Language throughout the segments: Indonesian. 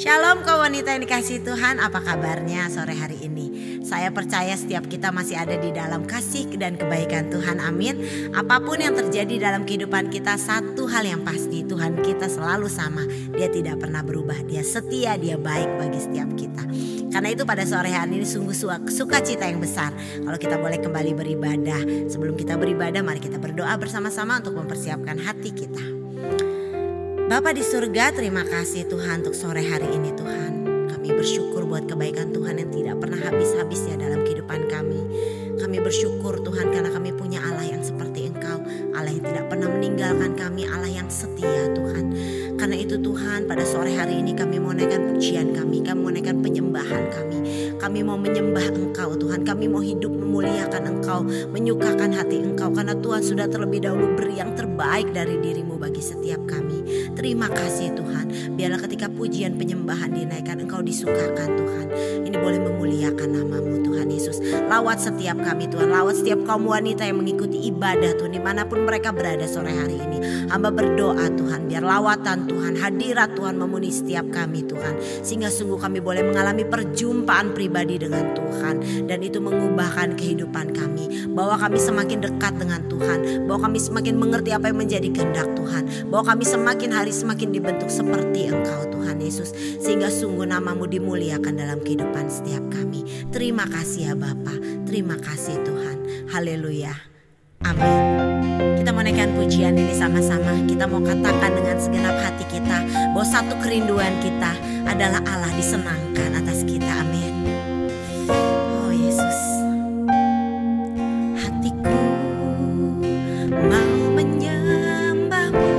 Shalom kaum wanita yang dikasihi Tuhan, apa kabarnya sore hari ini? Saya percaya setiap kita masih ada di dalam kasih dan kebaikan Tuhan, amin. Apapun yang terjadi dalam kehidupan kita, satu hal yang pasti, Tuhan kita selalu sama. Dia tidak pernah berubah, dia setia, dia baik bagi setiap kita. Karena itu pada sore hari ini sungguh sukacita yang besar kalau kita boleh kembali beribadah. Sebelum kita beribadah, mari kita berdoa bersama-sama untuk mempersiapkan hati kita. Bapa di surga, terima kasih Tuhan untuk sore hari ini Tuhan. Kami bersyukur buat kebaikan Tuhan yang tidak pernah habis-habisnya dalam kehidupan kami. Kami bersyukur Tuhan karena kami punya Allah yang seperti Engkau. Allah yang tidak pernah meninggalkan kami, Allah yang setia Tuhan. Karena itu Tuhan, pada sore hari ini kami mau naikkan pujian kami mau naikkan penyembahan kami. Kami mau menyembah Engkau Tuhan, kami mau hidup memuliakan Engkau, menyukakan hati Engkau. Karena Tuhan sudah terlebih dahulu beri yang terbaik dari diri-Mu bagi setiap kami. Terima kasih Tuhan, biarlah ketika pujian penyembahan dinaikkan Engkau disukakan Tuhan. Ini boleh memuliakan nama-Mu Tuhan Yesus. Lawat setiap kami Tuhan, lawat setiap kaum wanita yang mengikuti ibadah Tuhan, dimanapun mereka berada sore hari ini. Hamba berdoa Tuhan, biar lawatan Tuhan, hadirat Tuhan memenuhi setiap kami Tuhan. Sehingga sungguh kami boleh mengalami perjumpaan pribadi dengan Tuhan. Dan itu mengubahkan kehidupan kami, bahwa kami semakin dekat dengan Tuhan, bahwa kami semakin mengerti apa yang menjadi kehendak Tuhan, bahwa kami semakin hari semakin dibentuk seperti Engkau Tuhan Yesus. Sehingga sungguh nama-Mu dimuliakan dalam kehidupan setiap kami. Terima kasih ya Bapa, terima kasih Tuhan. Haleluya, amin. Kita mau naikkan pujian ini sama-sama. Kita mau katakan dengan segenap hati kita bahwa satu kerinduan kita adalah Allah disenangkan atas kita, amin. Oh Yesus, hatiku mau menyembah-Mu,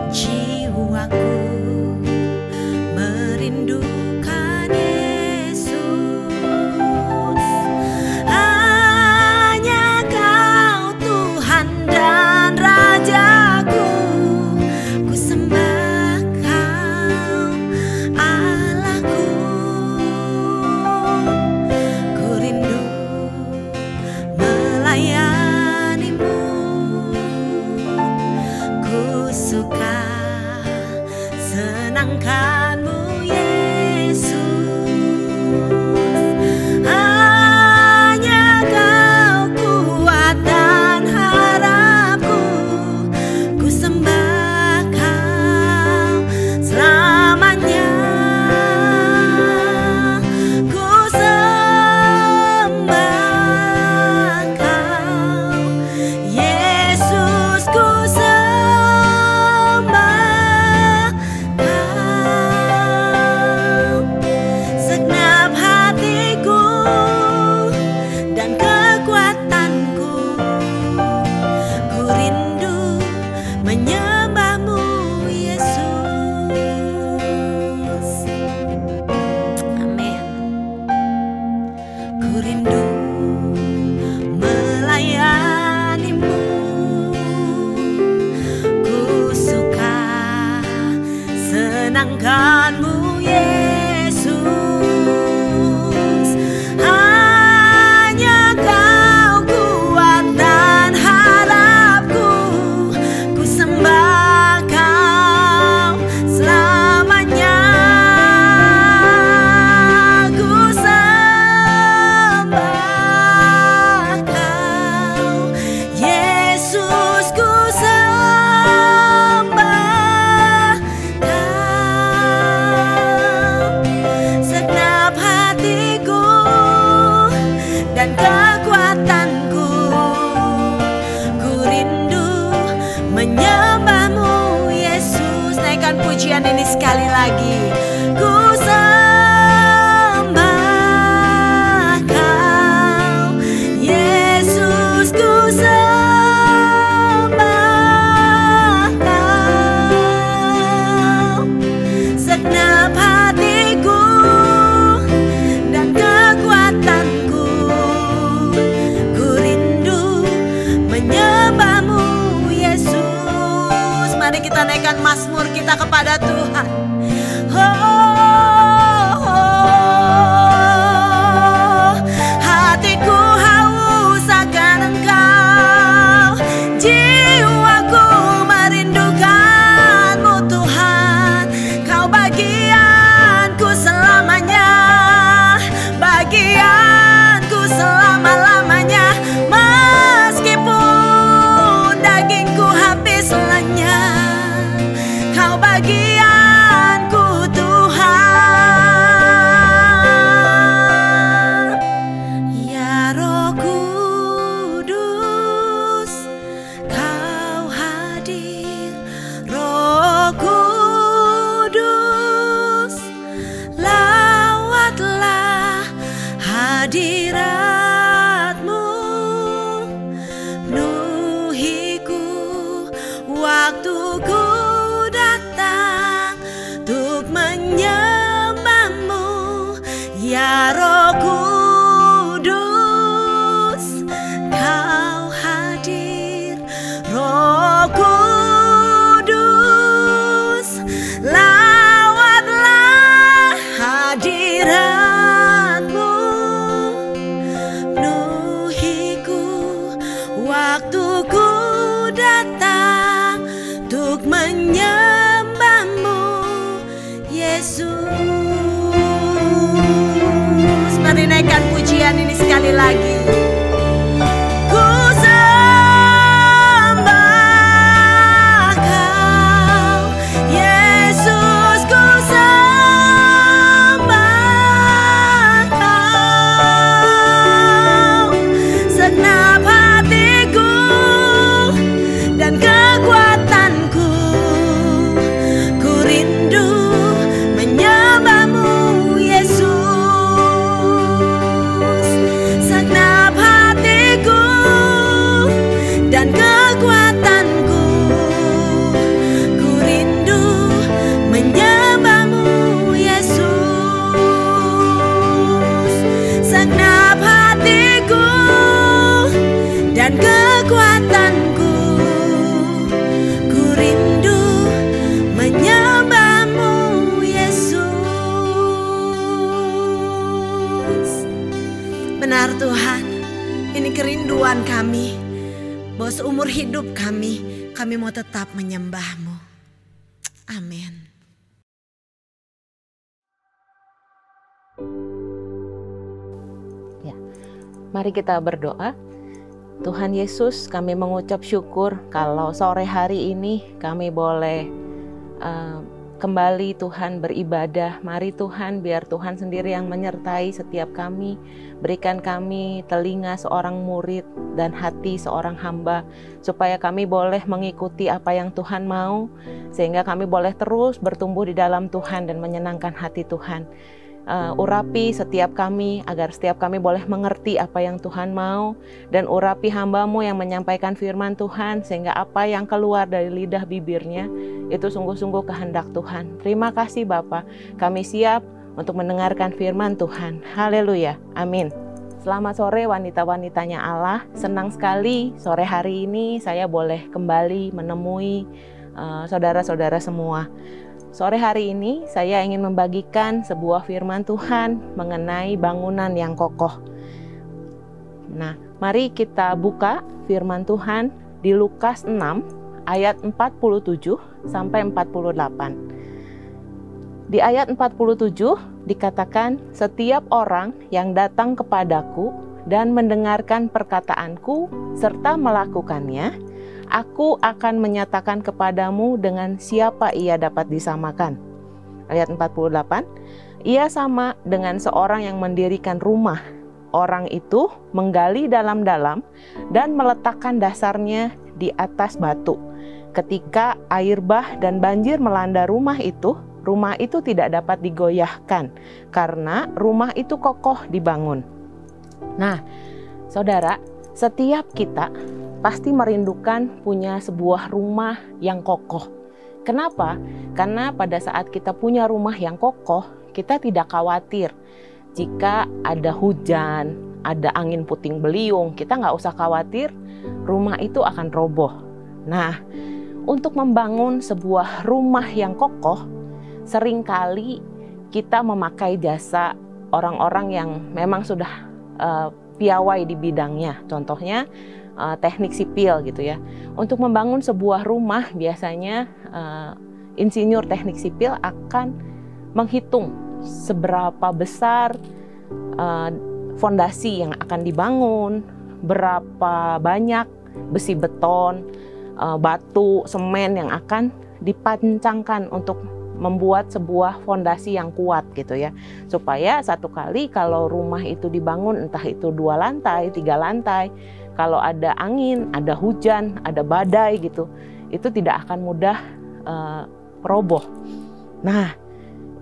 jiwaku merindukan Yesus. Hanya Kau Tuhan dan Rajaku, ku sembah Kau Allahku. Ku rindu melayani-Mu, ku suka senangkan-Mu Yesus. Hanya Kau kuat dan harapku, ku sembah Kau selamanya. Ku sembah Kau Yesus, ku sembah Kau. Segenap hatiku dan kekuatanku, ku rindu menyembah-Mu Yesus. Amin. Ku rindu melayani-Mu, ku suka senangkan-Mu Yesus. Hanya Kau kuat dan harapku, ku sembah Kau selamanya. Ku sembah Kau Yesus, ku sembah Kau. Segenap hatiku dan kekuatanku, ku rindu menyembah-Mu Yesus. Naikkan pujian ini sekali lagi. Ku sembah Kau Yesus, ku sembah Kau. Segenap hatiku dan kekuatanku, ku rindu menyembah-Mu Yesus. Mari kita naikkan mazmur kita kepada Tuhan. Hatiku haus akan Engkau, jiwaku merindukan-Mu Tuhan. Kau hadirat-Mu penuhiku, waktuku datang untuk menyembah-Mu, ya Roh Kudus, Kau hadir. Roh Kudus, lawatlah hadirat-Mu penuhiku, waktuku datang untuk menyembah-Mu, Yesus. Mari naikkan pujian ini sekali lagi. Ku sembah Kau, Yesus, ku sembah Kau. Segenap hatiku dan kekuatanku, ku rindu menyembah-Mu, Yesus. Segenap hatiku dan kekuatanku, ku rindu menyembah-Mu, Yesus. Segenap hatiku dan kekuatanku, ku rindu menyembah-Mu, Yesus. Benar Tuhan, ini kerinduan kami, bahwa seumur hidup kami mau tetap menyembah-Mu. Amin. Ya, mari kita berdoa. Tuhan Yesus, kami mengucap syukur kalau sore hari ini kami boleh kembali Tuhan beribadah. Mari Tuhan, biar Tuhan sendiri yang menyertai setiap kami. Berikan kami telinga seorang murid dan hati seorang hamba, supaya kami boleh mengikuti apa yang Tuhan mau, sehingga kami boleh terus bertumbuh di dalam Tuhan dan menyenangkan hati Tuhan. Urapi setiap kami, agar setiap kami boleh mengerti apa yang Tuhan mau, dan urapi hamba-Mu yang menyampaikan firman Tuhan, sehingga apa yang keluar dari lidah bibirnya itu sungguh-sungguh kehendak Tuhan. Terima kasih Bapa, kami siap untuk mendengarkan firman Tuhan. Haleluya, amin. Selamat sore wanita-wanitanya Allah. Senang sekali sore hari ini saya boleh kembali menemui saudara-saudara semua. Sore hari ini saya ingin membagikan sebuah firman Tuhan mengenai bangunan yang kokoh. Nah, mari kita buka firman Tuhan di Lukas 6 ayat 47 sampai 48. Di ayat 47 dikatakan, setiap orang yang datang kepadaku dan mendengarkan perkataanku serta melakukannya, aku akan menyatakan kepadamu dengan siapa ia dapat disamakan. Ayat 48, ia sama dengan seorang yang mendirikan rumah. Orang itu menggali dalam-dalam dan meletakkan dasarnya di atas batu. Ketika air bah dan banjir melanda rumah itu tidak dapat digoyahkan karena rumah itu kokoh dibangun. Nah, saudara, setiap kita pasti merindukan punya sebuah rumah yang kokoh. Kenapa? Karena pada saat kita punya rumah yang kokoh, kita tidak khawatir jika ada hujan, ada angin puting beliung, kita nggak usah khawatir rumah itu akan roboh. Nah, untuk membangun sebuah rumah yang kokoh, seringkali kita memakai jasa orang-orang yang memang sudah piawai di bidangnya. Contohnya teknik sipil gitu ya. Untuk membangun sebuah rumah biasanya insinyur teknik sipil akan menghitung seberapa besar fondasi yang akan dibangun, berapa banyak besi beton, batu, semen yang akan dipancangkan untuk membuat sebuah fondasi yang kuat gitu ya. Supaya satu kali kalau rumah itu dibangun, entah itu 2 lantai, 3 lantai, kalau ada angin, ada hujan, ada badai gitu, itu tidak akan mudah roboh. Nah,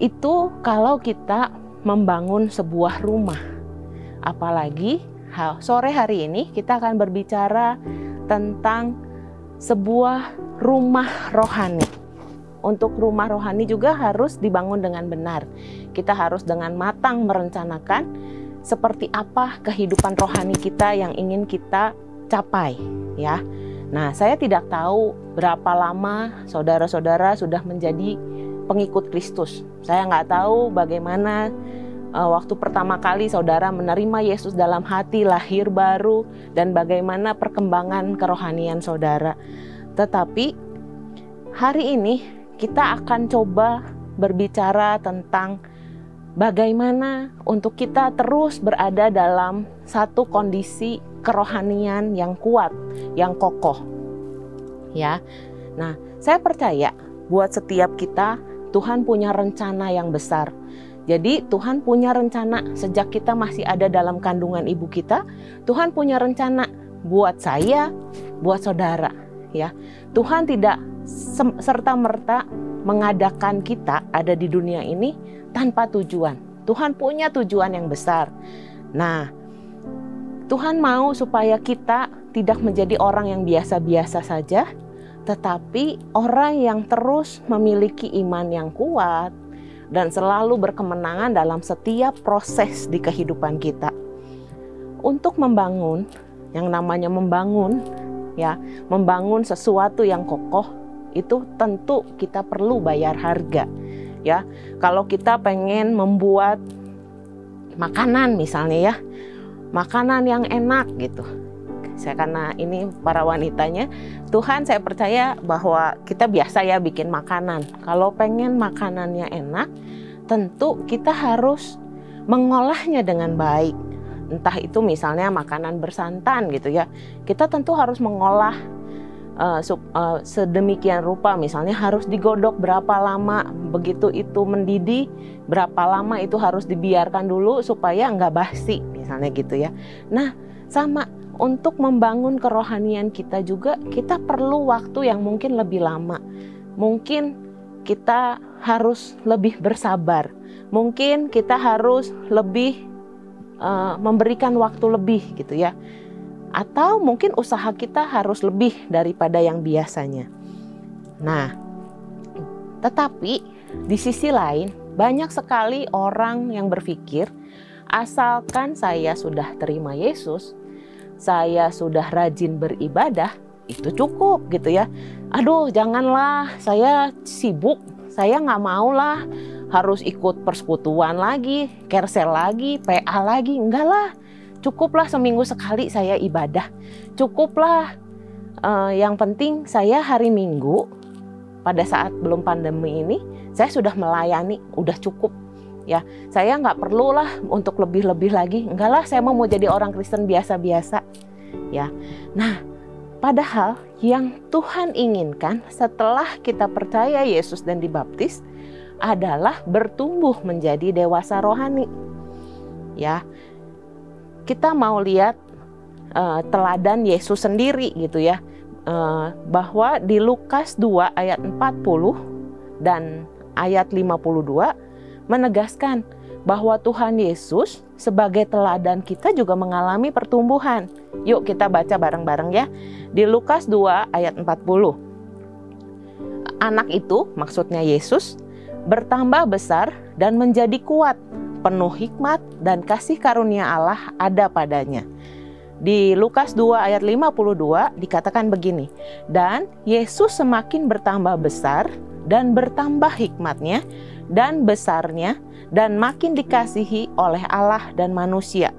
itu kalau kita membangun sebuah rumah Apalagi sore hari ini kita akan berbicara tentang sebuah rumah rohani. Untuk rumah rohani juga harus dibangun dengan benar. Kita harus dengan matang merencanakan seperti apa kehidupan rohani kita yang ingin kita capai, ya. Nah, saya tidak tahu berapa lama saudara-saudara sudah menjadi pengikut Kristus. Saya nggak tahu bagaimana waktu pertama kali saudara menerima Yesus dalam hati, lahir baru, dan bagaimana perkembangan kerohanian saudara. Tetapi hari ini kita akan coba berbicara tentang bagaimana untuk kita terus berada dalam satu kondisi kerohanian yang kuat, yang kokoh. Ya. Nah, saya percaya buat setiap kita Tuhan punya rencana yang besar. Jadi Tuhan punya rencana sejak kita masih ada dalam kandungan ibu kita. Tuhan punya rencana buat saya, buat saudara, ya. Tuhan tidak serta-merta mengadakan kita ada di dunia ini tanpa tujuan. Tuhan punya tujuan yang besar. Nah, Tuhan mau supaya kita tidak menjadi orang yang biasa-biasa saja, tetapi orang yang terus memiliki iman yang kuat dan selalu berkemenangan dalam setiap proses di kehidupan kita. Untuk membangun, yang namanya membangun, ya, membangun sesuatu yang kokoh, itu tentu kita perlu bayar harga, ya. Kalau kita pengen membuat makanan misalnya, ya, makanan yang enak gitu. Karena ini para wanitanya, Tuhan saya percaya bahwa kita biasa ya bikin makanan. Kalau pengen makanannya enak, tentu kita harus mengolahnya dengan baik. Entah itu misalnya makanan bersantan gitu ya. Kita tentu harus mengolah sedemikian rupa. Misalnya harus digodok berapa lama, begitu itu mendidih, berapa lama itu harus dibiarkan dulu supaya nggak basi misalnya gitu ya. Nah, sama. Untuk membangun kerohanian kita juga, kita perlu waktu yang mungkin lebih lama. Mungkin kita harus lebih bersabar. Mungkin kita harus lebih memberikan waktu lebih gitu ya. Atau mungkin usaha kita harus lebih daripada yang biasanya. Nah, tetapi di sisi lain, banyak sekali orang yang berpikir, asalkan saya sudah terima Yesus, saya sudah rajin beribadah, itu cukup gitu ya. Aduh, janganlah, saya sibuk, saya nggak mau lah harus ikut persekutuan lagi, kersel lagi, PA lagi, enggak lah. Cukuplah seminggu sekali saya ibadah. Cukuplah yang penting saya hari Minggu pada saat belum pandemi ini, saya sudah melayani, udah cukup. Ya, saya nggak perlulah untuk lebih-lebih lagi. Enggak lah, saya mau jadi orang Kristen biasa-biasa. Ya, nah, padahal yang Tuhan inginkan setelah kita percaya Yesus dan dibaptis adalah bertumbuh menjadi dewasa rohani. Ya, kita mau lihat teladan Yesus sendiri gitu ya, bahwa di Lukas 2 ayat 40 dan ayat 52 menegaskan bahwa Tuhan Yesus sebagai teladan kita juga mengalami pertumbuhan. Yuk kita baca bareng-bareng ya. Di Lukas 2 ayat 40. Anak itu, maksudnya Yesus, bertambah besar dan menjadi kuat, penuh hikmat dan kasih karunia Allah ada padanya. Di Lukas 2 ayat 52 dikatakan begini, dan Yesus semakin bertambah besar dan bertambah hikmatnya dan besarnya, dan makin dikasihi oleh Allah dan manusia.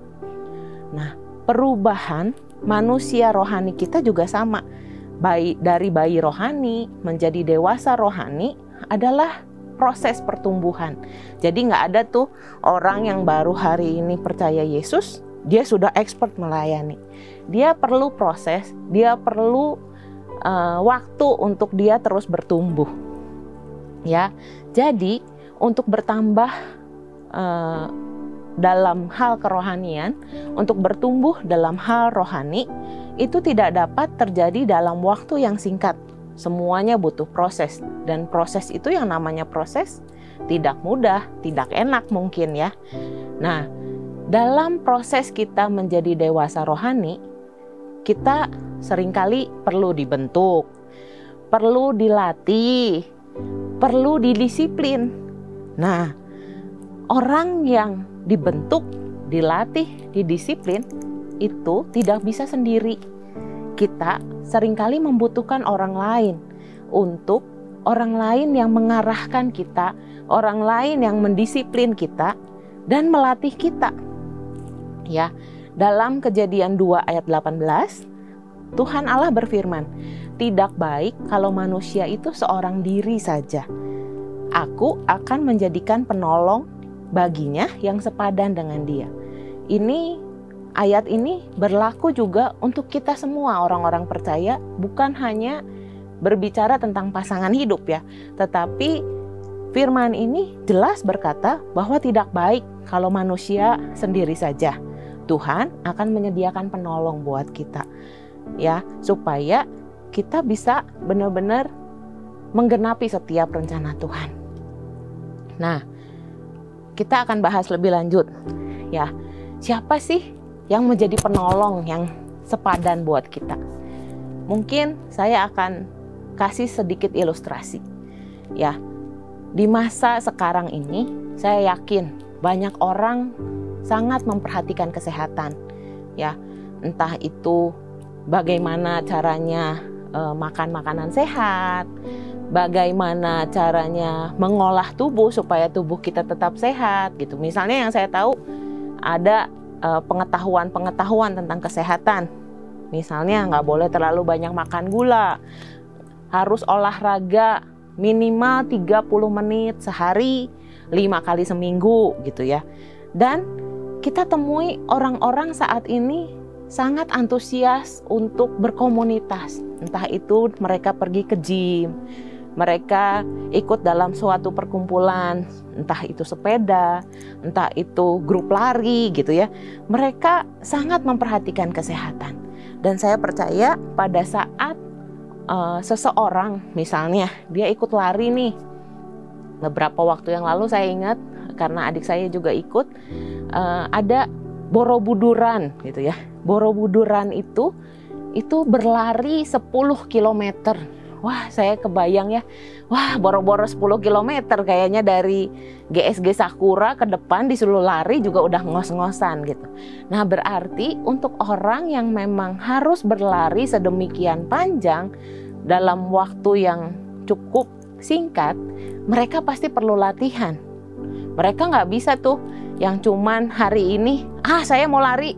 Nah, perubahan manusia rohani kita juga sama. Dari bayi rohani menjadi dewasa rohani adalah proses pertumbuhan. Jadi nggak ada tuh orang yang baru hari ini percaya Yesus, dia sudah expert melayani. Dia perlu proses, dia perlu waktu untuk dia terus bertumbuh. Ya, jadi untuk bertambah dalam hal kerohanian, untuk bertumbuh dalam hal rohani, itu tidak dapat terjadi dalam waktu yang singkat. Semuanya butuh proses, dan proses itu yang namanya proses tidak mudah, tidak enak mungkin ya. Nah, dalam proses kita menjadi dewasa rohani, kita seringkali perlu dibentuk, perlu dilatih, perlu didisiplin. Nah, orang yang dibentuk, dilatih, didisiplin itu tidak bisa sendiri. Kita seringkali membutuhkan orang lain untuk orang lain yang mengarahkan kita, orang lain yang mendisiplin kita dan melatih kita. Ya, dalam Kejadian 2 ayat 18, Tuhan Allah berfirman, "Tidak baik kalau manusia itu seorang diri saja. Aku akan menjadikan penolong baginya yang sepadan dengan dia." Ayat ini berlaku juga untuk kita semua orang-orang percaya, bukan hanya berbicara tentang pasangan hidup ya, tetapi firman ini jelas berkata bahwa tidak baik kalau manusia sendiri saja. Tuhan akan menyediakan penolong buat kita ya, supaya kita bisa benar-benar menggenapi setiap rencana Tuhan. Nah, kita akan bahas lebih lanjut ya, siapa sih yang menjadi penolong yang sepadan buat kita. Mungkin saya akan kasih sedikit ilustrasi ya. Di masa sekarang ini saya yakin banyak orang sangat memperhatikan kesehatan ya, entah itu bagaimana caranya makan makanan sehat, bagaimana caranya mengolah tubuh supaya tubuh kita tetap sehat gitu. Misalnya yang saya tahu ada pengetahuan tentang kesehatan. Misalnya nggak boleh terlalu banyak makan gula, harus olahraga minimal 30 menit sehari, 5 kali seminggu gitu ya. Dan kita temui orang-orang saat ini sangat antusias untuk berkomunitas. Entah itu mereka pergi ke gym, mereka ikut dalam suatu perkumpulan, entah itu sepeda, entah itu grup lari gitu ya. Mereka sangat memperhatikan kesehatan. Dan saya percaya pada saat seseorang misalnya dia ikut lari nih, beberapa waktu yang lalu saya ingat karena adik saya juga ikut, ada Borobuduran gitu ya. Borobuduran itu berlari 10 kilometer. Wah, saya kebayang ya. Wah, boro-boro 10 km kayaknya dari GSG Sakura ke depan disuruh lari juga udah ngos-ngosan gitu. Nah, berarti untuk orang yang memang harus berlari sedemikian panjang dalam waktu yang cukup singkat, mereka pasti perlu latihan. Mereka nggak bisa tuh yang cuman hari ini, saya mau lari.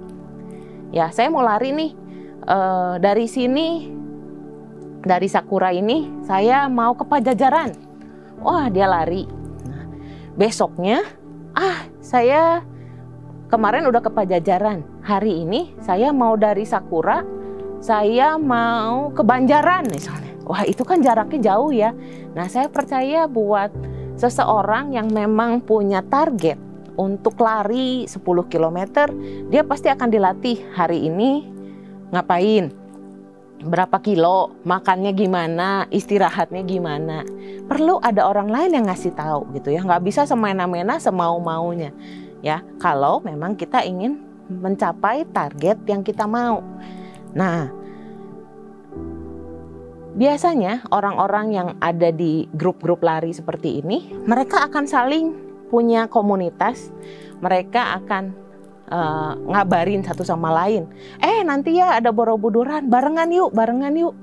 Ya, saya mau lari nih dari sini, dari Sakura ini saya mau ke Pajajaran. Wah, dia lari. Nah, besoknya, saya kemarin udah ke Pajajaran. Hari ini saya mau dari Sakura, saya mau ke Banjaran misalnya. Wah, itu kan jaraknya jauh ya. Nah, saya percaya buat seseorang yang memang punya target untuk lari 10 km, dia pasti akan dilatih hari ini ngapain, berapa kilo, makannya gimana, istirahatnya gimana. Perlu ada orang lain yang ngasih tahu gitu ya, nggak bisa semena-mena semau-maunya ya, kalau memang kita ingin mencapai target yang kita mau. Nah, biasanya orang-orang yang ada di grup-grup lari seperti ini, mereka akan saling punya komunitas, mereka akan ngabarin satu sama lain. Nanti ya ada Borobuduran, barengan yuk,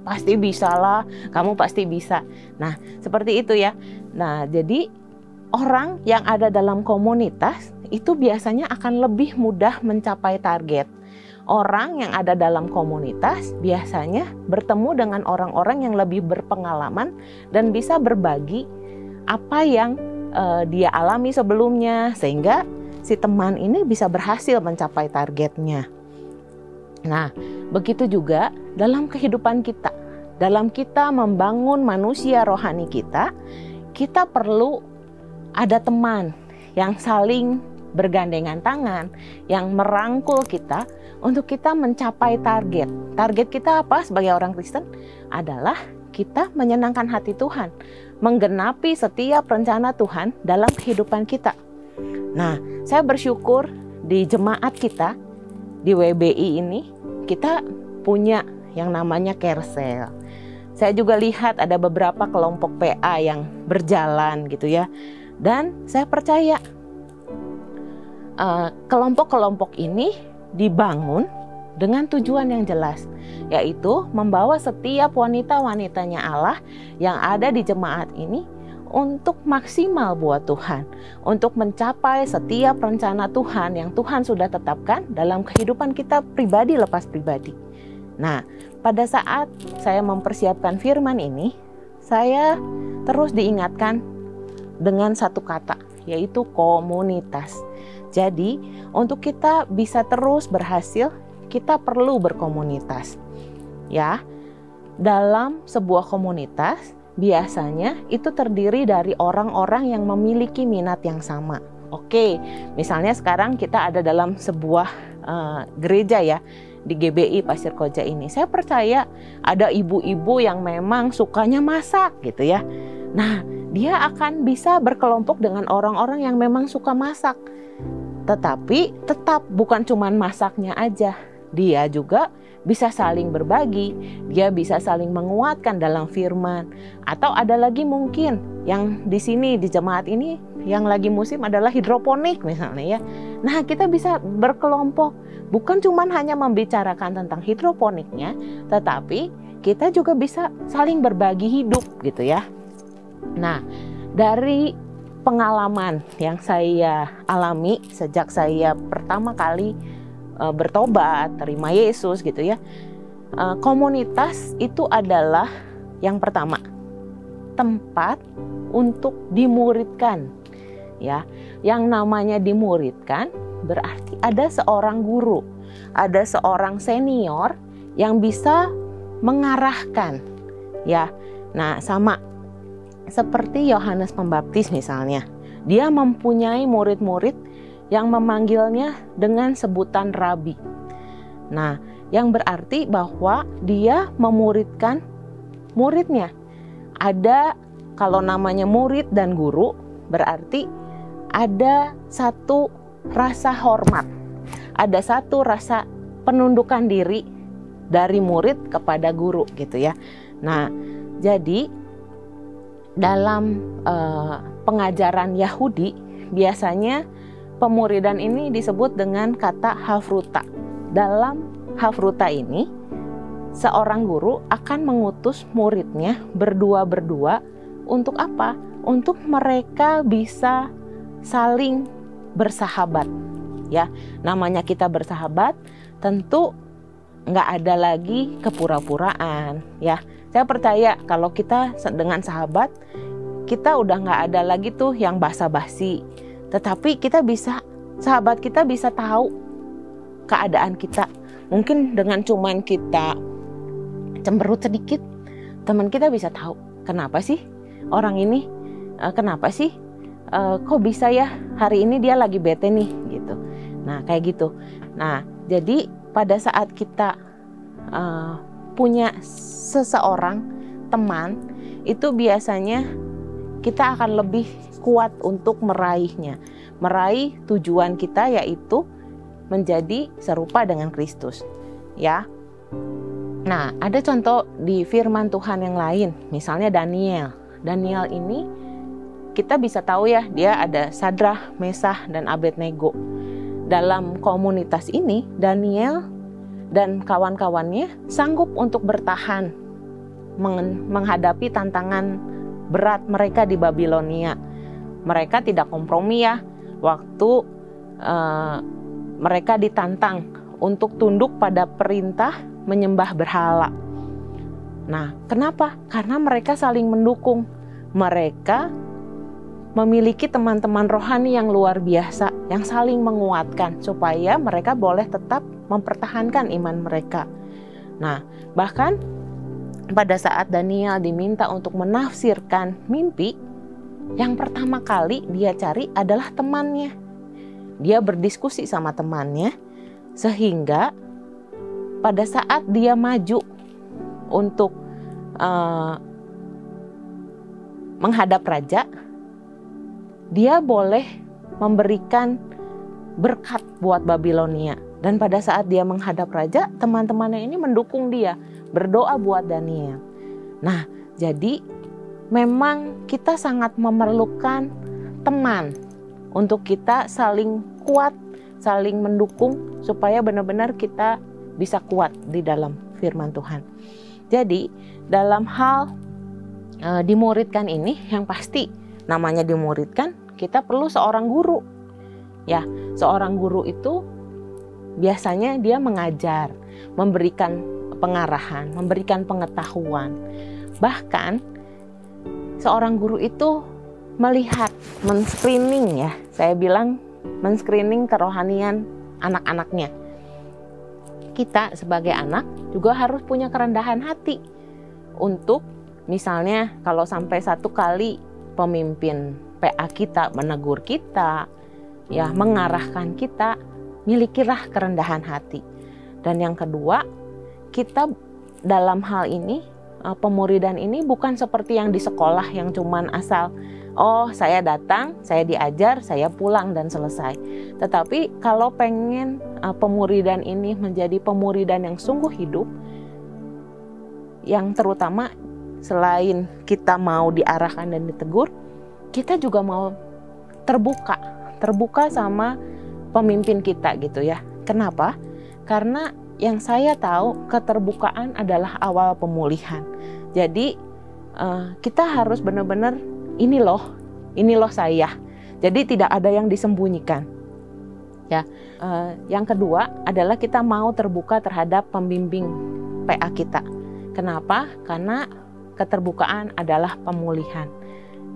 pasti bisa lah, kamu pasti bisa. Nah, seperti itu ya. Nah, jadi orang yang ada dalam komunitas itu biasanya akan lebih mudah mencapai target. Orang yang ada dalam komunitas biasanya bertemu dengan orang-orang yang lebih berpengalaman dan bisa berbagi apa yang dia alami sebelumnya, sehingga si teman ini bisa berhasil mencapai targetnya. Nah, begitu juga dalam kehidupan kita. Dalam kita membangun manusia rohani kita, kita perlu ada teman yang saling bergandengan tangan, yang merangkul kita untuk kita mencapai target. Target kita apa sebagai orang Kristen? Adalah kita menyenangkan hati Tuhan, menggenapi setiap rencana Tuhan dalam kehidupan kita. Nah, saya bersyukur di jemaat kita di WBI ini kita punya yang namanya Kersel. Saya juga lihat ada beberapa kelompok PA yang berjalan gitu ya. Dan saya percaya kelompok-kelompok ini dibangun dengan tujuan yang jelas, yaitu membawa setiap wanita-wanitanya Allah yang ada di jemaat ini untuk maksimal buat Tuhan, untuk mencapai setiap rencana Tuhan yang Tuhan sudah tetapkan dalam kehidupan kita pribadi lepas pribadi. Nah, pada saat saya mempersiapkan firman ini, saya terus diingatkan dengan satu kata, yaitu komunitas. Jadi, untuk kita bisa terus berhasil, kita perlu berkomunitas. Ya, dalam sebuah komunitas biasanya itu terdiri dari orang-orang yang memiliki minat yang sama. Oke, misalnya sekarang kita ada dalam sebuah gereja ya, di GBI Pasir Koja ini. Saya percaya ada ibu-ibu yang memang sukanya masak gitu ya. Nah, dia akan bisa berkelompok dengan orang-orang yang memang suka masak. Tetapi tetap bukan cuman masaknya aja. Dia juga bisa saling berbagi, dia bisa saling menguatkan dalam firman. Atau ada lagi mungkin yang di sini di jemaat ini yang lagi musim adalah hidroponik misalnya ya. Nah, kita bisa berkelompok, bukan cuma hanya membicarakan tentang hidroponiknya, tetapi kita juga bisa saling berbagi hidup gitu ya. Nah, dari pengalaman yang saya alami sejak saya pertama kali bertobat, terima Yesus gitu ya. Komunitas itu adalah yang pertama, tempat untuk dimuridkan. Ya, yang namanya dimuridkan berarti ada seorang guru, ada seorang senior yang bisa mengarahkan. Ya. Nah, sama seperti Yohanes Pembaptis misalnya. Dia mempunyai murid-murid yang memanggilnya dengan sebutan rabi. Nah, yang berarti bahwa dia memuridkan muridnya. Ada, kalau namanya murid dan guru, berarti ada satu rasa hormat, ada satu rasa penundukan diri dari murid kepada guru gitu ya. Nah, jadi dalam pengajaran Yahudi biasanya pemuridan ini disebut dengan kata hafruta. Dalam hafruta ini, seorang guru akan mengutus muridnya berdua-berdua untuk apa? Untuk mereka bisa saling bersahabat. Ya, namanya kita bersahabat, tentu nggak ada lagi kepura-puraan. Ya, saya percaya kalau kita dengan sahabat, kita udah nggak ada lagi tuh yang basa-basi. Tetapi kita bisa, sahabat kita bisa tahu keadaan kita. Mungkin dengan cuman kita cemberut sedikit, teman kita bisa tahu kenapa sih orang ini, kenapa sih kok bisa ya hari ini dia lagi bete nih gitu. Nah, kayak gitu. Nah, jadi pada saat kita punya seseorang teman, itu biasanya kita akan lebih kuat untuk meraihnya. Meraih tujuan kita, yaitu menjadi serupa dengan Kristus. Ya. Nah, ada contoh di firman Tuhan yang lain. Misalnya Daniel. Daniel ini kita bisa tahu ya, dia ada Sadrah, Mesah, dan Abednego. Dalam komunitas ini, Daniel dan kawan-kawannya sanggup untuk bertahan menghadapi tantangan berat mereka di Babilonia. Mereka tidak kompromi ya, waktu mereka ditantang untuk tunduk pada perintah menyembah berhala. Nah, kenapa? Karena mereka saling mendukung. Mereka memiliki teman-teman rohani yang luar biasa, yang saling menguatkan supaya mereka boleh tetap mempertahankan iman mereka. Nah, bahkan pada saat Daniel diminta untuk menafsirkan mimpi, yang pertama kali dia cari adalah temannya. Dia berdiskusi sama temannya, sehingga pada saat dia maju untuk menghadap raja, dia boleh memberikan berkat buat Babilonia. Dan pada saat dia menghadap raja, teman-temannya ini mendukung dia, berdoa buat Daniel. Nah, jadi memang kita sangat memerlukan teman untuk kita saling kuat, saling mendukung supaya benar-benar kita bisa kuat di dalam firman Tuhan. Jadi dalam hal dimuridkan ini, yang pasti namanya dimuridkan, kita perlu seorang guru. Ya, seorang guru itu biasanya dia mengajar, memberikan pengarahan, memberikan pengetahuan. Bahkan seorang guru itu melihat, men-screening ya, saya bilang men-screening kerohanian anak-anaknya. Kita sebagai anak juga harus punya kerendahan hati untuk misalnya kalau sampai satu kali pemimpin PA kita menegur kita, ya mengarahkan kita, milikilah kerendahan hati. Dan yang kedua, kita dalam hal ini, pemuridan ini bukan seperti yang di sekolah yang cuman asal, oh saya datang, saya diajar, saya pulang dan selesai. Tetapi kalau pengen pemuridan ini menjadi pemuridan yang sungguh hidup, yang terutama selain kita mau diarahkan dan ditegur, kita juga mau terbuka sama pemimpin kita gitu ya. Kenapa? Karena yang saya tahu keterbukaan adalah awal pemulihan. Jadi kita harus benar-benar ini loh saya. Jadi tidak ada yang disembunyikan. Ya, yang kedua adalah kita mau terbuka terhadap pembimbing PA kita. Kenapa? Karena keterbukaan adalah pemulihan.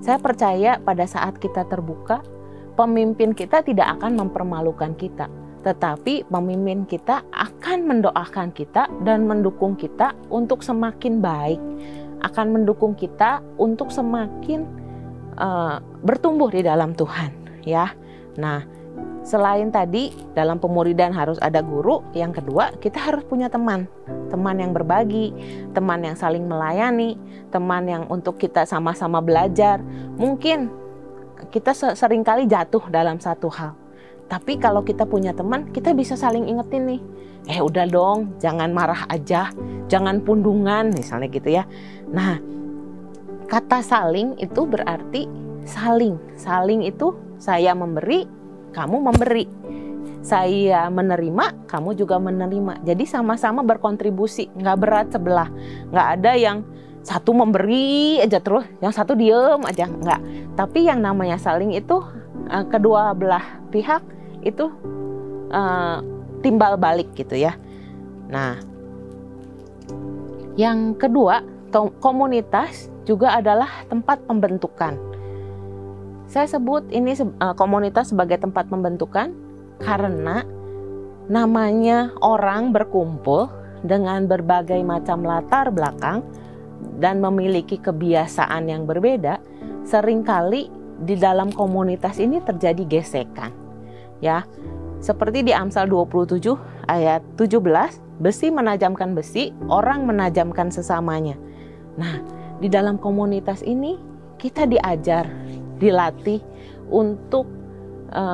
Saya percaya pada saat kita terbuka, pemimpin kita tidak akan mempermalukan kita, tetapi pemimpin kita akan mendoakan kita dan mendukung kita untuk semakin baik, akan mendukung kita untuk semakin bertumbuh di dalam Tuhan, ya. Nah, selain tadi dalam pemuridan harus ada guru, yang kedua kita harus punya teman yang berbagi, teman yang saling melayani, teman yang untuk kita sama-sama belajar. Mungkin kita seringkali jatuh dalam satu hal, tapi kalau kita punya teman, kita bisa saling ingetin nih, udah dong, jangan marah aja, jangan pundungan misalnya gitu ya. Nah, kata saling itu berarti saling itu saya memberi, kamu memberi, saya menerima, kamu juga menerima. Jadi sama-sama berkontribusi, nggak berat sebelah, nggak ada yang satu memberi aja terus, yang satu diem aja, nggak. Tapi yang namanya saling itu kedua belah pihak itu timbal balik gitu ya. Nah, yang kedua, komunitas juga adalah tempat pembentukan. Saya sebut ini komunitas sebagai tempat pembentukan karena namanya orang berkumpul dengan berbagai macam latar belakang dan memiliki kebiasaan yang berbeda, seringkali di dalam komunitas ini terjadi gesekan. Ya, seperti di Amsal 27 ayat 17, besi menajamkan besi, orang menajamkan sesamanya. Nah, di dalam komunitas ini kita diajar, dilatih untuk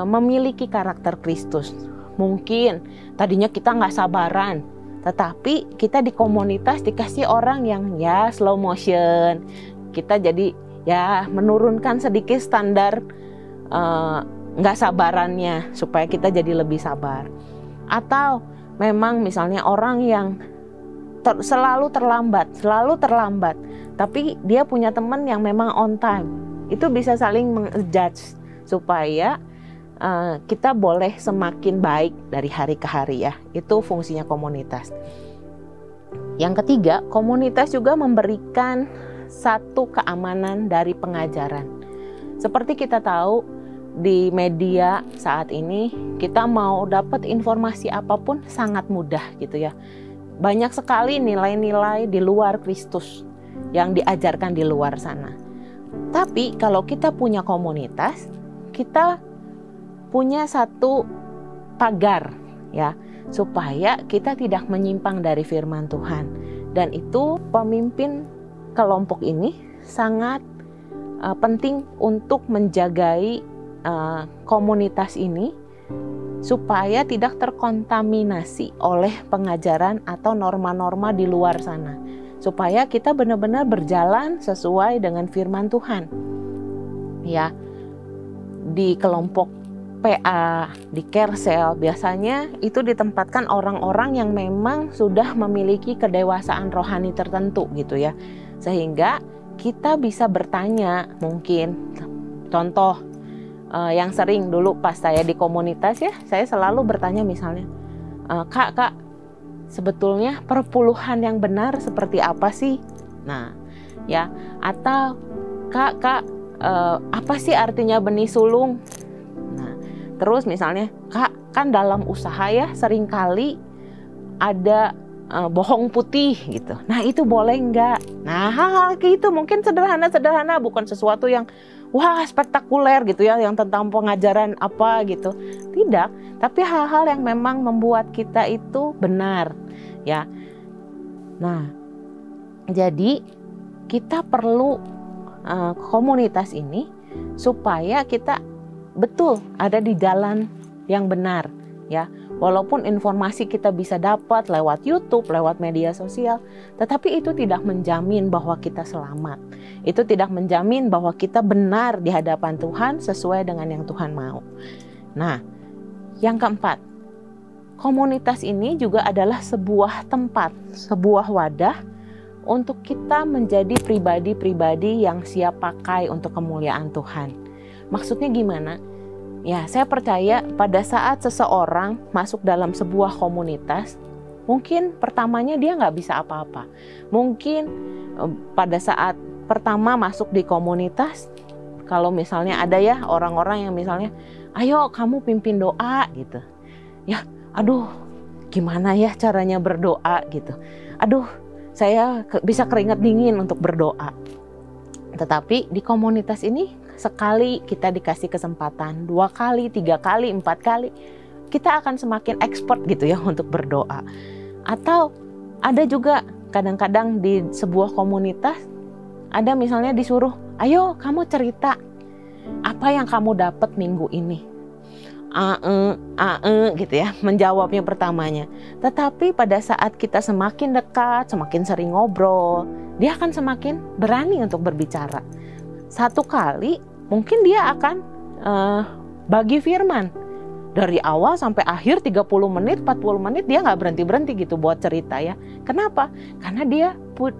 memiliki karakter Kristus. Mungkin tadinya kita nggak sabaran, tetapi kita di komunitas dikasih orang yang ya slow motion. Kita jadi ya menurunkan sedikit standar nggak sabarannya supaya kita jadi lebih sabar. Atau memang misalnya orang yang selalu terlambat, tapi dia punya teman yang memang on time. Itu bisa saling menjudge supaya kita boleh semakin baik dari hari ke hari ya. Itu fungsinya komunitas. Yang ketiga, komunitas juga memberikan satu keamanan dari pengajaran. Seperti kita tahu di media saat ini, kita mau dapat informasi apapun sangat mudah gitu ya. Banyak sekali nilai-nilai di luar Kristus yang diajarkan di luar sana. Tapi kalau kita punya komunitas, kita punya satu pagar ya, supaya kita tidak menyimpang dari firman Tuhan. Dan itu pemimpin kelompok ini sangat penting untuk menjagai komunitas ini supaya tidak terkontaminasi oleh pengajaran atau norma-norma di luar sana, supaya kita benar-benar berjalan sesuai dengan firman Tuhan. Ya, di kelompok PA, di Kersel biasanya itu ditempatkan orang-orang yang memang sudah memiliki kedewasaan rohani tertentu gitu ya, sehingga kita bisa bertanya. Mungkin contoh yang sering dulu pas saya di komunitas ya, saya selalu bertanya misalnya, Kak, sebetulnya perpuluhan yang benar seperti apa sih? Nah, ya, atau Kak, apa sih artinya benih sulung? Nah, terus misalnya, Kak, kan dalam usaha ya seringkali ada bohong putih gitu. Nah, itu boleh nggak? Nah, hal-hal gitu mungkin sederhana-sederhana, bukan sesuatu yang wah spektakuler gitu ya, yang tentang pengajaran apa gitu. Tidak, tapi hal-hal yang memang membuat kita itu benar ya. Nah, jadi kita perlu komunitas ini supaya kita betul ada di jalan yang benar ya. Walaupun informasi kita bisa dapat lewat YouTube, lewat media sosial, tetapi itu tidak menjamin bahwa kita selamat. Itu tidak menjamin bahwa kita benar di hadapan Tuhan sesuai dengan yang Tuhan mau. Nah, yang keempat, komunitas ini juga adalah sebuah tempat, sebuah wadah untuk kita menjadi pribadi-pribadi yang siap pakai untuk kemuliaan Tuhan. Maksudnya gimana? Ya, saya percaya pada saat seseorang masuk dalam sebuah komunitas, mungkin pertamanya dia nggak bisa apa-apa. Mungkin pada saat pertama masuk di komunitas, kalau misalnya ada ya orang-orang yang misalnya, ayo kamu pimpin doa gitu. Ya, aduh gimana ya caranya berdoa gitu. Aduh, saya bisa keringat dingin untuk berdoa. Tetapi di komunitas ini sekali kita dikasih kesempatan, 2 kali, 3 kali, 4 kali, kita akan semakin expert gitu ya untuk berdoa. Atau ada juga kadang-kadang di sebuah komunitas, ada misalnya disuruh, ayo kamu cerita apa yang kamu dapat minggu ini. Gitu ya, menjawabnya pertamanya. Tetapi pada saat kita semakin dekat, semakin sering ngobrol, dia akan semakin berani untuk berbicara. Satu kali mungkin dia akan bagi firman dari awal sampai akhir 30 menit, 40 menit dia nggak berhenti-berhenti gitu buat cerita ya. Kenapa? Karena dia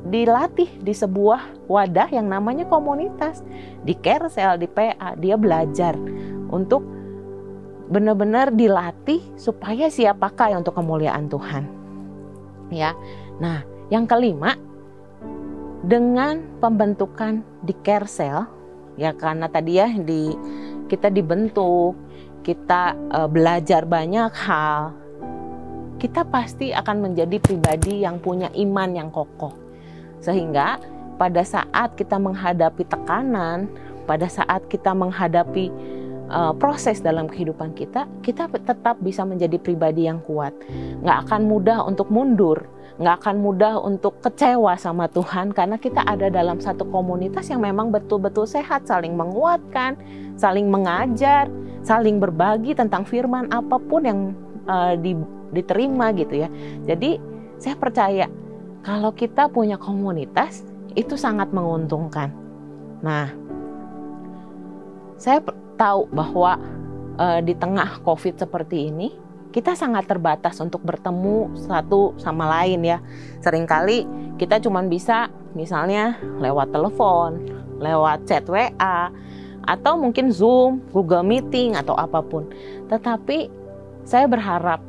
dilatih di sebuah wadah yang namanya komunitas. Di Kersel, di PA, dia belajar untuk benar-benar dilatih supaya siap pakai untuk kemuliaan Tuhan. Ya. Nah, yang kelima, dengan pembentukan di Kersel, ya karena tadi ya kita dibentuk, kita belajar banyak hal, kita pasti akan menjadi pribadi yang punya iman yang kokoh. Sehingga pada saat kita menghadapi tekanan, pada saat kita menghadapi proses dalam kehidupan kita tetap bisa menjadi pribadi yang kuat. Nggak akan mudah untuk mundur, nggak akan mudah untuk kecewa sama Tuhan, karena kita ada dalam satu komunitas yang memang betul-betul sehat, saling menguatkan, saling mengajar, saling berbagi tentang firman apapun yang diterima gitu ya. Jadi saya percaya kalau kita punya komunitas itu sangat menguntungkan. Nah, saya tahu bahwa di tengah COVID seperti ini kita sangat terbatas untuk bertemu satu sama lain ya. Seringkali kita cuma bisa misalnya lewat telepon, lewat chat WA, atau mungkin Zoom, Google Meeting atau apapun. Tetapi saya berharap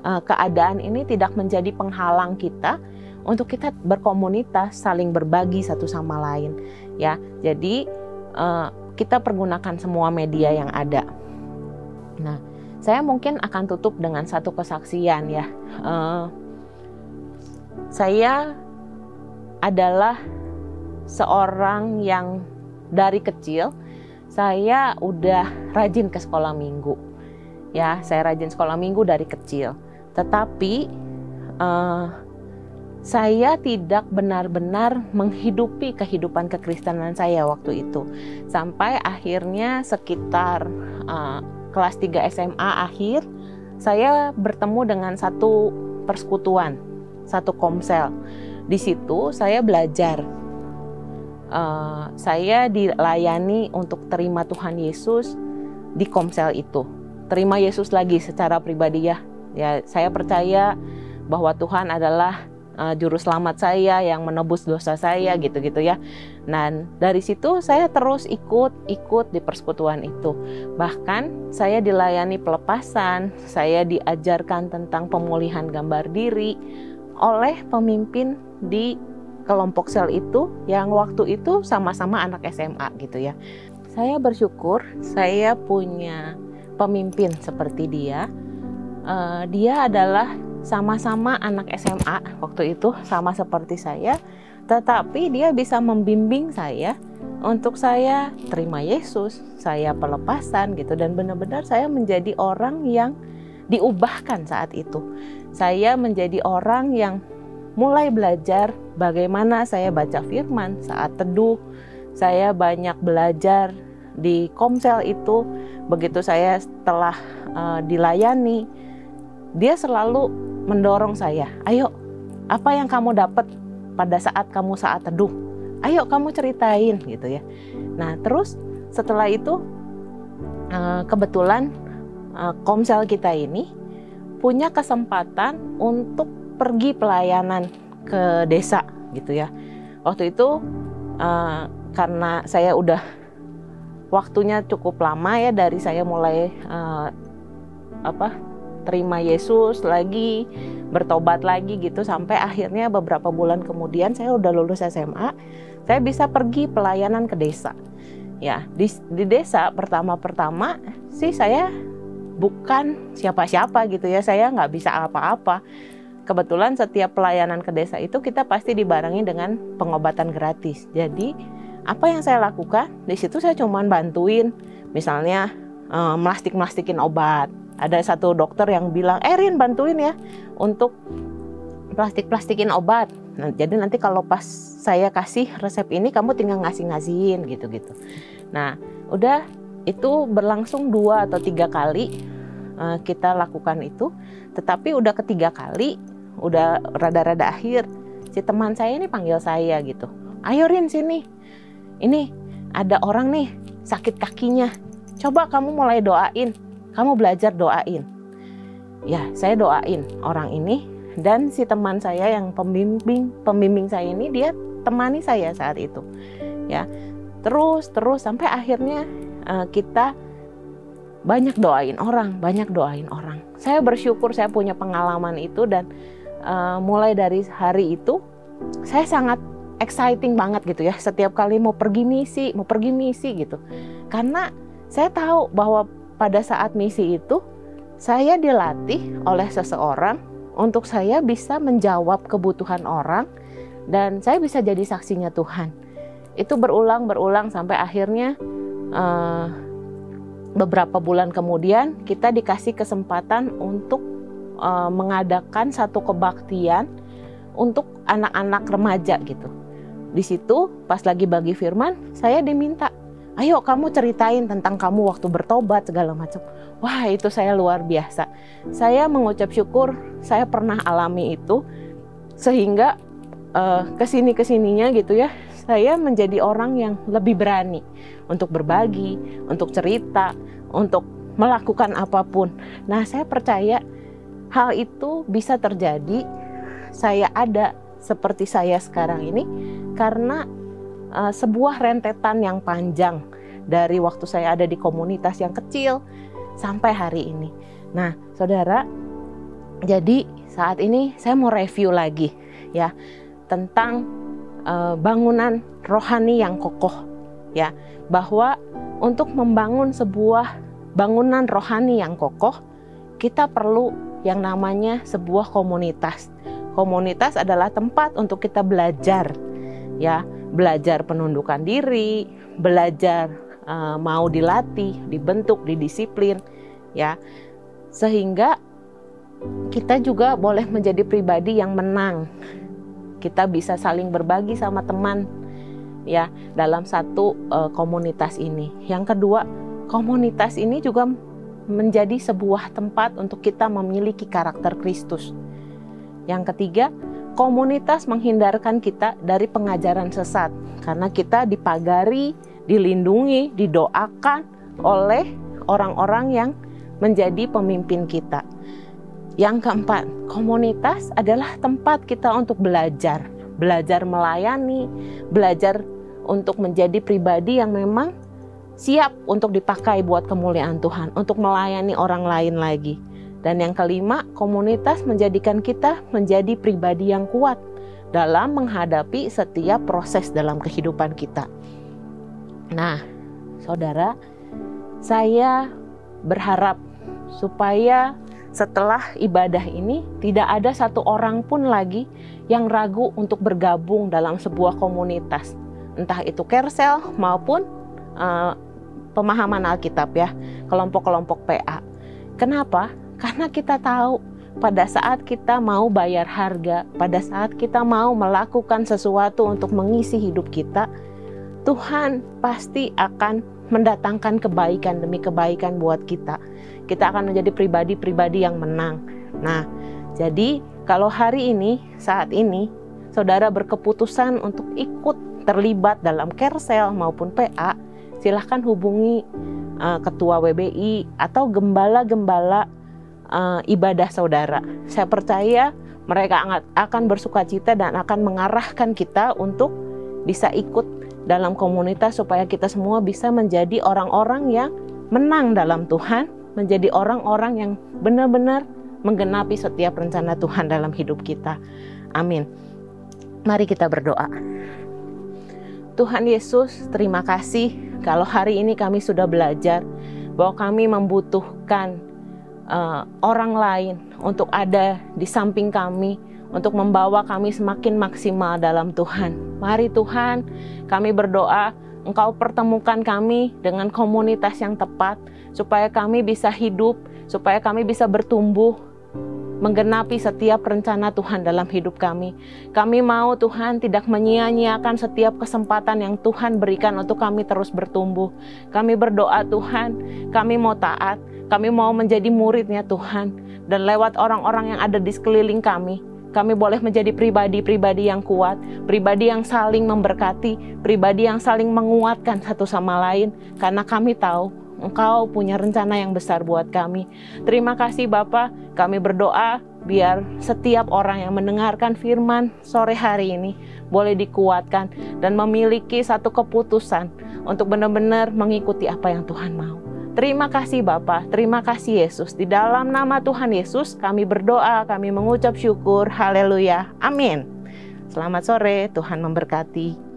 keadaan ini tidak menjadi penghalang kita untuk kita berkomunitas, saling berbagi satu sama lain ya. Jadi kita pergunakan semua media yang ada. Nah, saya mungkin akan tutup dengan satu kesaksian ya. Saya adalah seorang yang dari kecil saya udah rajin ke sekolah minggu. Ya, saya rajin sekolah minggu dari kecil. Tetapi saya tidak benar-benar menghidupi kehidupan kekristenan saya waktu itu. Sampai akhirnya sekitar kelas 3 SMA akhir, saya bertemu dengan satu persekutuan, satu komsel. Di situ saya belajar. Saya dilayani untuk terima Tuhan Yesus di komsel itu. Terima Yesus lagi secara pribadi ya. Ya, saya percaya bahwa Tuhan adalah juru selamat saya yang menebus dosa saya gitu-gitu ya. Dan dari situ saya terus ikut di persekutuan itu. Bahkan saya dilayani pelepasan, saya diajarkan tentang pemulihan gambar diri oleh pemimpin di kelompok sel itu yang waktu itu sama-sama anak SMA gitu ya. Saya bersyukur saya punya pemimpin seperti dia. Dia adalah sama-sama anak SMA waktu itu, sama seperti saya, tetapi dia bisa membimbing saya untuk saya terima Yesus, saya pelepasan gitu, dan benar-benar saya menjadi orang yang diubahkan saat itu. Saya menjadi orang yang mulai belajar bagaimana saya baca firman saat teduh. Saya banyak belajar di komsel itu. Begitu saya setelah dilayani, dia selalu mendorong saya, ayo, apa yang kamu dapat pada saat teduh, ayo kamu ceritain gitu ya. Nah terus setelah itu kebetulan komsel kita ini punya kesempatan untuk pergi pelayanan ke desa gitu ya. Waktu itu karena saya udah waktunya cukup lama ya, dari saya mulai terima Yesus lagi, bertobat lagi gitu, sampai akhirnya beberapa bulan kemudian saya udah lulus SMA, saya bisa pergi pelayanan ke desa. Ya, di desa pertama sih saya bukan siapa-siapa gitu ya, saya nggak bisa apa-apa. Kebetulan setiap pelayanan ke desa itu kita pasti dibarengi dengan pengobatan gratis. Jadi apa yang saya lakukan di situ, saya cuman bantuin, misalnya melastik-melastikin obat. Ada satu dokter yang bilang, Rin bantuin ya untuk plastik-plastikin obat. Nah, jadi nanti kalau pas saya kasih resep ini, kamu tinggal ngasih-ngasihin gitu-gitu. Nah, udah itu berlangsung 2 atau 3 kali kita lakukan itu. Tetapi udah ketiga kali, udah rada-rada akhir, si teman saya ini panggil saya gitu. Ayo Rin sini, ini ada orang nih sakit kakinya. Coba kamu mulai doain. Kamu belajar doain. Ya, saya doain orang ini, dan si teman saya yang pembimbing saya ini, dia temani saya saat itu. Ya, terus sampai akhirnya kita banyak doain orang. Saya bersyukur saya punya pengalaman itu, dan mulai dari hari itu saya sangat exciting banget gitu ya. Setiap kali mau pergi misi gitu. Karena saya tahu bahwa pada saat misi itu, saya dilatih oleh seseorang untuk saya bisa menjawab kebutuhan orang, dan saya bisa jadi saksinya Tuhan. Itu berulang sampai akhirnya beberapa bulan kemudian kita dikasih kesempatan untuk mengadakan satu kebaktian untuk anak-anak remaja gitu. Di situ pas lagi bagi firman, saya diminta, ayo kamu ceritain tentang kamu waktu bertobat segala macam. Wah, itu saya luar biasa. Saya mengucap syukur saya pernah alami itu, sehingga kesininya gitu ya, saya menjadi orang yang lebih berani untuk berbagi, untuk cerita, untuk melakukan apapun. Nah, saya percaya hal itu bisa terjadi, saya ada seperti saya sekarang ini karena sebuah rentetan yang panjang dari waktu saya ada di komunitas yang kecil sampai hari ini. Nah, saudara, jadi saat ini saya mau review lagi ya tentang bangunan rohani yang kokoh ya, bahwa untuk membangun sebuah bangunan rohani yang kokoh, kita perlu yang namanya sebuah komunitas. Komunitas adalah tempat untuk kita belajar ya, belajar penundukan diri, belajar mau dilatih, dibentuk, didisiplin ya, sehingga kita juga boleh menjadi pribadi yang menang. Kita bisa saling berbagi sama teman ya dalam satu komunitas ini. Yang kedua, komunitas ini juga menjadi sebuah tempat untuk kita memiliki karakter Kristus. Yang ketiga, komunitas menghindarkan kita dari pengajaran sesat, karena kita dipagari, dilindungi, didoakan oleh orang-orang yang menjadi pemimpin kita. Yang keempat, komunitas adalah tempat kita untuk belajar melayani, belajar untuk menjadi pribadi yang memang siap untuk dipakai buat kemuliaan Tuhan, untuk melayani orang lain lagi. Dan yang kelima, komunitas menjadikan kita menjadi pribadi yang kuat dalam menghadapi setiap proses dalam kehidupan kita. Nah, saudara, saya berharap supaya setelah ibadah ini tidak ada satu orang pun lagi yang ragu untuk bergabung dalam sebuah komunitas. Entah itu Kersel maupun pemahaman Alkitab ya, kelompok-kelompok PA. Kenapa? Karena kita tahu pada saat kita mau bayar harga, pada saat kita mau melakukan sesuatu untuk mengisi hidup kita, Tuhan pasti akan mendatangkan kebaikan demi kebaikan buat kita. Kita akan menjadi pribadi-pribadi yang menang. Nah, jadi kalau hari ini, saat ini, saudara berkeputusan untuk ikut terlibat dalam Kersel maupun PA, silahkan hubungi ketua WBI atau gembala-gembala ibadah saudara. Saya percaya mereka akan bersukacita dan akan mengarahkan kita untuk bisa ikut dalam komunitas supaya kita semua bisa menjadi orang-orang yang menang dalam Tuhan, menjadi orang-orang yang benar-benar menggenapi setiap rencana Tuhan dalam hidup kita. Amin. Mari kita berdoa. Tuhan Yesus, terima kasih kalau hari ini kami sudah belajar bahwa kami membutuhkan orang lain untuk ada di samping kami, untuk membawa kami semakin maksimal dalam Tuhan. Mari Tuhan, kami berdoa Engkau pertemukan kami dengan komunitas yang tepat, supaya kami bisa hidup, supaya kami bisa bertumbuh, menggenapi setiap rencana Tuhan dalam hidup kami. Kami mau Tuhan tidak menyia-nyiakan setiap kesempatan yang Tuhan berikan untuk kami terus bertumbuh. Kami berdoa Tuhan, kami mau taat, kami mau menjadi muridnya Tuhan. Dan lewat orang-orang yang ada di sekeliling kami boleh menjadi pribadi-pribadi yang kuat, pribadi yang saling memberkati, pribadi yang saling menguatkan satu sama lain. Karena kami tahu Engkau punya rencana yang besar buat kami. Terima kasih Bapa, kami berdoa biar setiap orang yang mendengarkan firman sore hari ini boleh dikuatkan dan memiliki satu keputusan untuk benar-benar mengikuti apa yang Tuhan mau. Terima kasih Bapa, terima kasih Yesus. Di dalam nama Tuhan Yesus kami berdoa, kami mengucap syukur. Haleluya, amin. Selamat sore, Tuhan memberkati.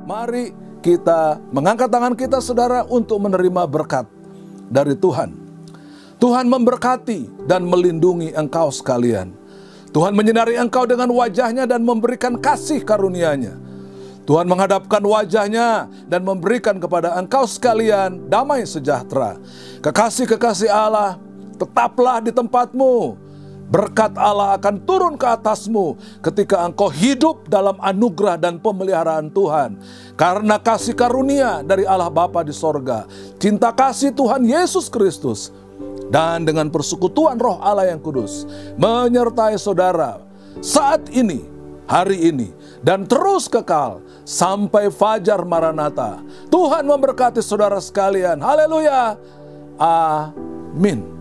Mari kita mengangkat tangan kita saudara untuk menerima berkat dari Tuhan. Tuhan memberkati dan melindungi engkau sekalian. Tuhan menyinari engkau dengan wajahnya dan memberikan kasih karunia-Nya. Tuhan menghadapkan wajahnya dan memberikan kepada engkau sekalian damai sejahtera. Kekasih-kekasih Allah, tetaplah di tempatmu. Berkat Allah akan turun ke atasmu ketika engkau hidup dalam anugerah dan pemeliharaan Tuhan. Karena kasih karunia dari Allah Bapa di sorga, cinta kasih Tuhan Yesus Kristus, dan dengan persekutuan Roh Allah yang kudus menyertai saudara saat ini, hari ini, dan terus kekal sampai fajar Maranatha. Tuhan memberkati saudara sekalian. Haleluya. Amin.